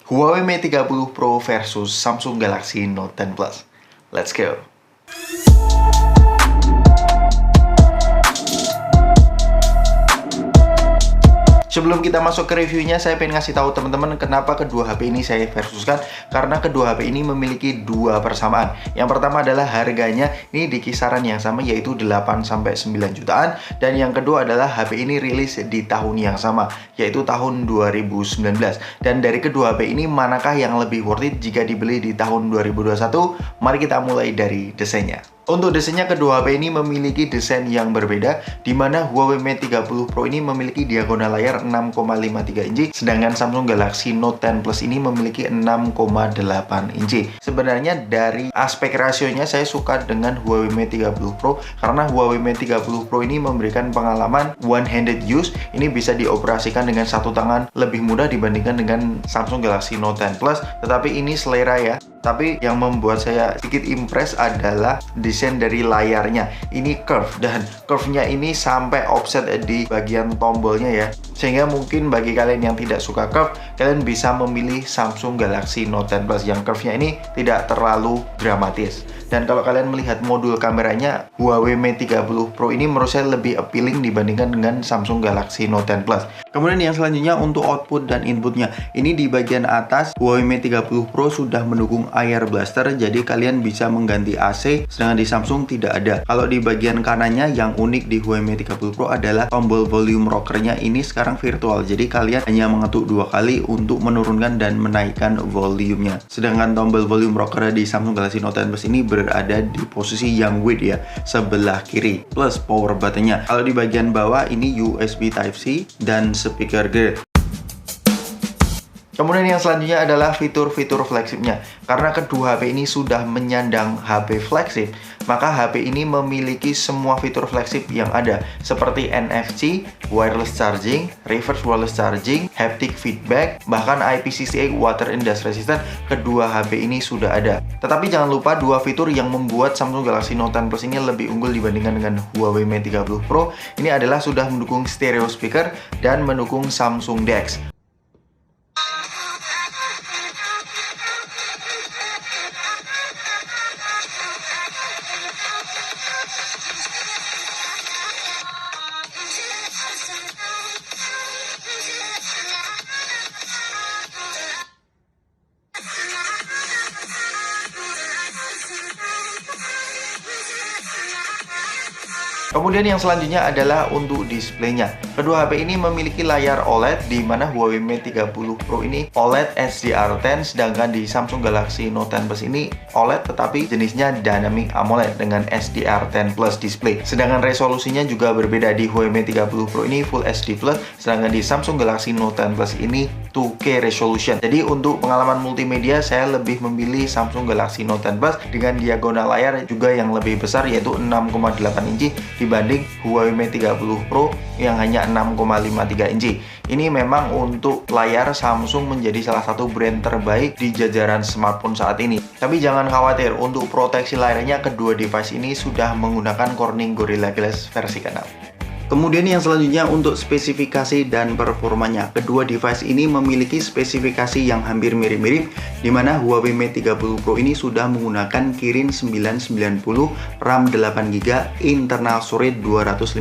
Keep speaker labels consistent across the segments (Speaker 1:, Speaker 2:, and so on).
Speaker 1: Huawei Mate 30 Pro versus Samsung Galaxy Note 10 Plus. Let's go! Sebelum kita masuk ke reviewnya, saya pengen ngasih tahu teman-teman kenapa kedua HP ini saya versuskan. Karena kedua HP ini memiliki dua persamaan. Yang pertama adalah harganya ini di kisaran yang sama, yaitu 8-9 jutaan. Dan yang kedua adalah HP ini rilis di tahun yang sama, yaitu tahun 2019. Dan dari kedua HP ini, manakah yang lebih worth it jika dibeli di tahun 2021? Mari kita mulai dari desainnya. Untuk desainnya, kedua HP ini memiliki desain yang berbeda, di mana Huawei Mate 30 Pro ini memiliki diagonal layar 6,53 inci, sedangkan Samsung Galaxy Note 10 Plus ini memiliki 6,8 inci. Sebenarnya dari aspek rasionya saya suka dengan Huawei Mate 30 Pro, karena Huawei Mate 30 Pro ini memberikan pengalaman one-handed use, ini bisa dioperasikan dengan satu tangan lebih mudah dibandingkan dengan Samsung Galaxy Note 10 Plus, tetapi ini selera ya. Tapi yang membuat saya sedikit impress adalah desain dari layarnya. Ini curve, dan curve-nya ini sampai offset di bagian tombolnya ya. Sehingga mungkin bagi kalian yang tidak suka curve, kalian bisa memilih Samsung Galaxy Note 10 Plus yang curve-nya ini tidak terlalu dramatis. Dan kalau kalian melihat modul kameranya, Huawei Mate 30 Pro ini menurut saya lebih appealing dibandingkan dengan Samsung Galaxy Note 10 Plus. Kemudian yang selanjutnya untuk output dan inputnya. Ini di bagian atas, Huawei Mate 30 Pro sudah mendukung Air Blaster, jadi kalian bisa mengganti AC, sedangkan di Samsung tidak ada. Kalau di bagian kanannya, yang unik di Huawei Mate 30 Pro adalah tombol volume rockernya ini sekarang virtual. Jadi kalian hanya mengetuk dua kali untuk menurunkan dan menaikkan volumenya. Sedangkan tombol volume rocker di Samsung Galaxy Note 10 Plus ini berada di posisi yang width ya, sebelah kiri. Plus power buttonnya. Kalau di bagian bawah ini USB Type-C dan speaker gear. Kemudian yang selanjutnya adalah fitur-fitur flagshipnya. Karena kedua HP ini sudah menyandang HP flagship, maka HP ini memiliki semua fitur flagship yang ada, seperti NFC, wireless charging, reverse wireless charging, haptic feedback, bahkan IP68 water and dust resistant. Kedua HP ini sudah ada. Tetapi jangan lupa dua fitur yang membuat Samsung Galaxy Note 10 Plus ini lebih unggul dibandingkan dengan Huawei Mate 30 Pro. Ini adalah sudah mendukung stereo speaker dan mendukung Samsung DeX. Kemudian yang selanjutnya adalah untuk displaynya. Kedua HP ini memiliki layar OLED, di mana Huawei Mate 30 Pro ini OLED SDR10, sedangkan di Samsung Galaxy Note 10 Plus ini OLED tetapi jenisnya Dynamic AMOLED dengan SDR10 Plus display. Sedangkan resolusinya juga berbeda, di Huawei Mate 30 Pro ini Full HD Plus, sedangkan di Samsung Galaxy Note 10 Plus ini 2K resolution. Jadi untuk pengalaman multimedia saya lebih memilih Samsung Galaxy Note 10 Plus dengan diagonal layar juga yang lebih besar, yaitu 6,8 inci dibanding Huawei Mate 30 Pro yang hanya 6,53 inci. Ini memang untuk layar Samsung menjadi salah satu brand terbaik di jajaran smartphone saat ini. Tapi jangan khawatir, untuk proteksi layarnya kedua device ini sudah menggunakan Corning Gorilla Glass versi ke-6. Kemudian yang selanjutnya untuk spesifikasi dan performanya. Kedua device ini memiliki spesifikasi yang hampir mirip-mirip, di mana Huawei Mate 30 Pro ini sudah menggunakan Kirin 990, RAM 8GB, internal storage 256,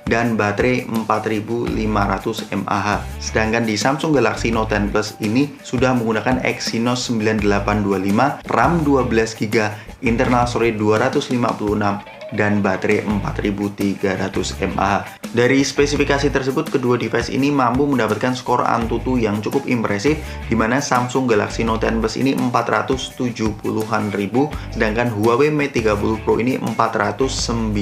Speaker 1: dan baterai 4500 mAh. Sedangkan di Samsung Galaxy Note 10 Plus ini sudah menggunakan Exynos 9825, RAM 12GB, internal storage 256, dan baterai 4300 mAh. Dari spesifikasi tersebut, kedua device ini mampu mendapatkan skor Antutu yang cukup impresif, di mana Samsung Galaxy Note 10 Plus ini 470-an ribu, sedangkan Huawei Mate 30 Pro ini 490.000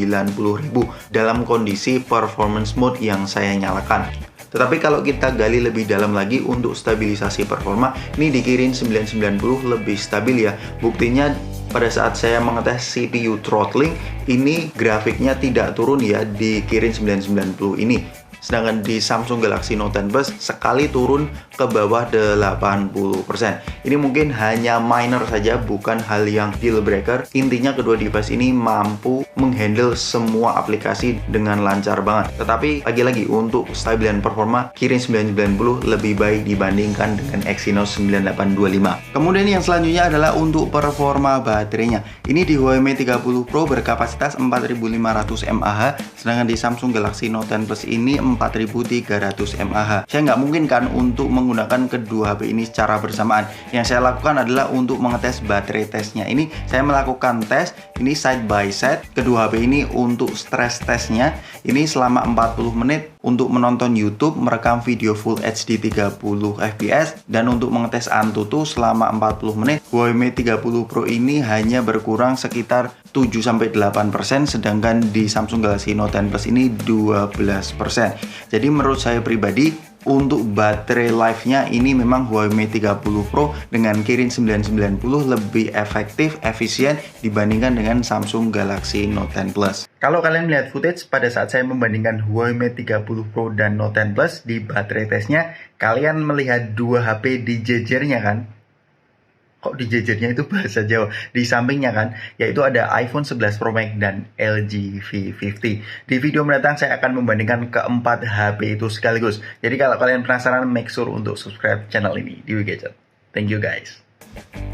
Speaker 1: dalam kondisi performance mode yang saya nyalakan. Tetapi kalau kita gali lebih dalam lagi untuk stabilisasi performa, ini di Kirin 990 lebih stabil ya. Buktinya pada saat saya mengetes CPU throttling, ini grafiknya tidak turun ya di Kirin 990 ini. sedangkan di Samsung Galaxy Note 10 Plus sekali turun ke bawah 80%. Ini mungkin hanya minor saja, bukan hal yang deal breaker. Intinya kedua device ini mampu menghandle semua aplikasi dengan lancar banget. Tetapi lagi-lagi untuk stabilitas performa, Kirin 990 lebih baik dibandingkan dengan Exynos 9825. Kemudian yang selanjutnya adalah untuk performa baterainya. Ini di Huawei Mate 30 Pro berkapasitas 4500 mAh, sedangkan di Samsung Galaxy Note 10 Plus ini 4300 mAh. Saya nggak mungkin kan untuk menggunakan kedua HP ini secara bersamaan. Yang saya lakukan adalah untuk mengetes baterai tesnya. Ini saya melakukan tes ini side by side kedua HP ini untuk stress testnya. Ini selama 40 menit untuk menonton YouTube, merekam video Full HD 30 fps, dan untuk mengetes Antutu selama 40 menit. Huawei Mate 30 Pro ini hanya berkurang sekitar 7-8%, sedangkan di Samsung Galaxy Note 10 Plus ini 12%. Jadi menurut saya pribadi, untuk baterai life-nya ini memang Huawei Mate 30 Pro dengan Kirin 990 lebih efektif, efisien dibandingkan dengan Samsung Galaxy Note 10 Plus. Kalau kalian melihat footage pada saat saya membandingkan Huawei Mate 30 Pro dan Note 10 Plus di baterai tesnya, kalian melihat dua HP di jejernya kan? Kok di jejernya itu bahasa Jawa? Di sampingnya kan, yaitu ada iPhone 11 Pro Max dan LG V50. Di video mendatang saya akan membandingkan keempat HP itu sekaligus. Jadi kalau kalian penasaran, make sure untuk subscribe channel ini di Gadget. Thank you guys.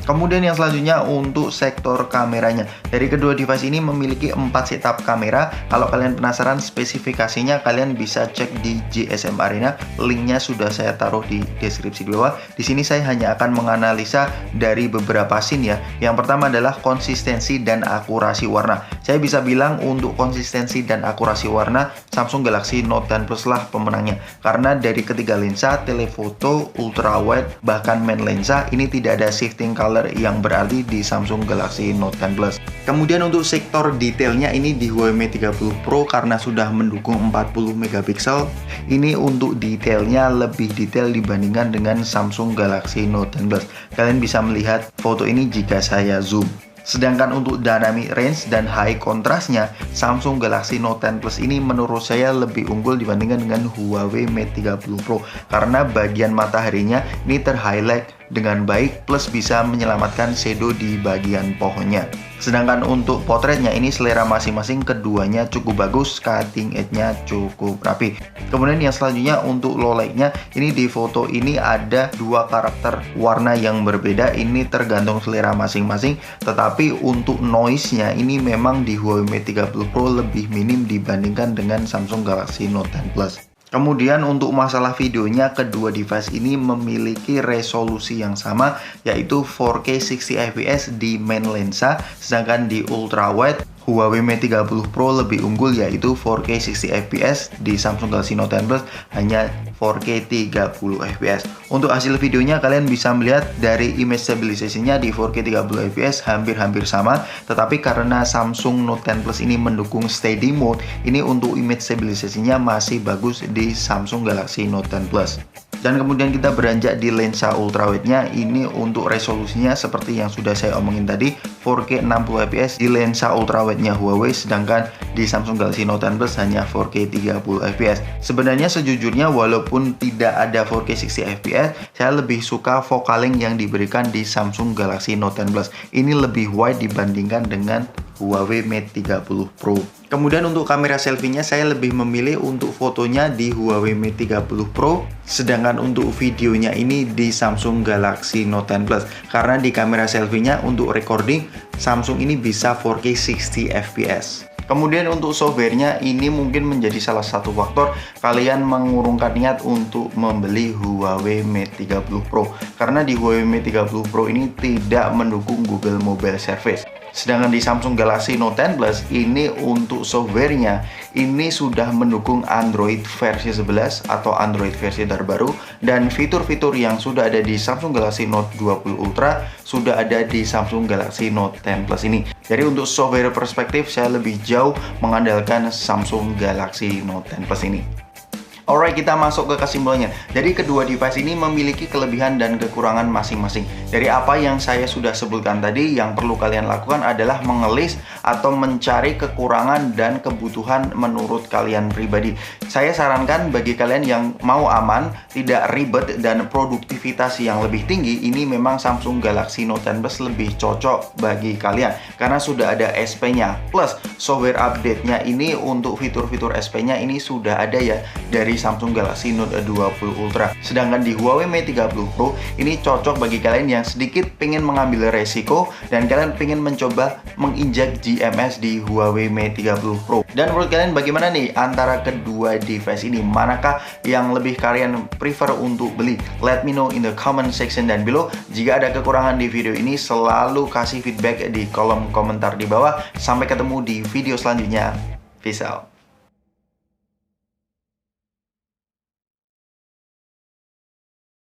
Speaker 1: Kemudian yang selanjutnya untuk sektor kameranya. Dari kedua device ini memiliki 4 setup kamera. Kalau kalian penasaran spesifikasinya, kalian bisa cek di GSM Arena. Linknya sudah saya taruh di deskripsi di bawah. Di sini saya hanya akan menganalisa dari beberapa scene ya. Yang pertama adalah konsistensi dan akurasi warna. Saya bisa bilang untuk konsistensi dan akurasi warna, Samsung Galaxy Note 10 Plus lah pemenangnya. Karena dari ketiga lensa, telefoto, ultrawide, bahkan main lensa, ini tidak ada shifting color yang berarti di Samsung Galaxy Note 10 Plus. Kemudian untuk sektor detailnya ini di Huawei Mate 30 Pro karena sudah mendukung 40 megapiksel. Ini untuk detailnya lebih detail dibandingkan dengan Samsung Galaxy Note 10 Plus. Kalian bisa melihat foto ini jika saya zoom. Sedangkan untuk dynamic range dan high kontrasnya, Samsung Galaxy Note 10 Plus ini menurut saya lebih unggul dibandingkan dengan Huawei Mate 30 Pro karena bagian mataharinya ini terhighlight dengan baik, plus bisa menyelamatkan shadow di bagian pohonnya. Sedangkan untuk potretnya ini selera masing-masing, keduanya cukup bagus, cutting edge-nya cukup rapi. Kemudian yang selanjutnya untuk low light-nya, ini di foto ini ada dua karakter warna yang berbeda, ini tergantung selera masing-masing. Tetapi untuk noise-nya ini memang di Huawei Mate 30 Pro lebih minim dibandingkan dengan Samsung Galaxy Note 10 Plus. Kemudian untuk masalah videonya, kedua device ini memiliki resolusi yang sama, yaitu 4K 60fps di main lensa, sedangkan di ultrawide Huawei Mate 30 Pro lebih unggul yaitu 4K 60fps, di Samsung Galaxy Note 10 Plus hanya 4K 30fps. Untuk hasil videonya kalian bisa melihat dari image stabilization-nya di 4K 30fps hampir-hampir sama, tetapi karena Samsung Note 10 Plus ini mendukung steady mode, ini untuk image stabilization-nya masih bagus di Samsung Galaxy Note 10 Plus. Dan kemudian kita beranjak di lensa ultrawide-nya, ini untuk resolusinya seperti yang sudah saya omongin tadi, 4K 60fps di lensa ultrawide-nya Huawei, sedangkan di Samsung Galaxy Note 10 Plus hanya 4K 30fps. Sebenarnya sejujurnya walaupun tidak ada 4K 60fps, saya lebih suka focalink yang diberikan di Samsung Galaxy Note 10 Plus. Ini lebih wide dibandingkan dengan Huawei Mate 30 Pro. Kemudian untuk kamera selfie-nya saya lebih memilih untuk fotonya di Huawei Mate 30 Pro, sedangkan untuk videonya ini di Samsung Galaxy Note 10 Plus. Karena di kamera selfie-nya untuk recording, Samsung ini bisa 4K 60fps. Kemudian untuk softwarenya ini mungkin menjadi salah satu faktor kalian mengurungkan niat untuk membeli Huawei Mate 30 Pro. Karena di Huawei Mate 30 Pro ini tidak mendukung Google Mobile Service. Sedangkan di Samsung Galaxy Note 10 Plus ini untuk softwarenya ini sudah mendukung Android versi 11 atau Android versi terbaru, dan fitur-fitur yang sudah ada di Samsung Galaxy Note 20 Ultra sudah ada di Samsung Galaxy Note 10 Plus ini. Jadi untuk software perspektif saya lebih jauh mengandalkan Samsung Galaxy Note 10 Plus ini. Alright, kita masuk ke kesimpulannya. Jadi kedua device ini memiliki kelebihan dan kekurangan masing-masing. Dari apa yang saya sudah sebutkan tadi, yang perlu kalian lakukan adalah mengelis atau mencari kekurangan dan kebutuhan menurut kalian pribadi. Saya sarankan bagi kalian yang mau aman, tidak ribet, dan produktivitas yang lebih tinggi, ini memang Samsung Galaxy Note 10 Plus lebih cocok bagi kalian karena sudah ada SP-nya. Plus, software update-nya ini untuk fitur-fitur SP-nya ini sudah ada ya dari Samsung Galaxy Note 20 Ultra. Sedangkan di Huawei Mate 30 Pro ini cocok bagi kalian yang sedikit pengen mengambil resiko dan kalian pengen mencoba menginjak GMS di Huawei Mate 30 Pro. Dan menurut kalian bagaimana nih antara kedua device ini? Manakah yang lebih kalian prefer untuk beli? Let me know in the comment section dan below. Jika ada kekurangan di video ini, selalu kasih feedback di kolom komentar di bawah. Sampai ketemu di video selanjutnya. Peace out.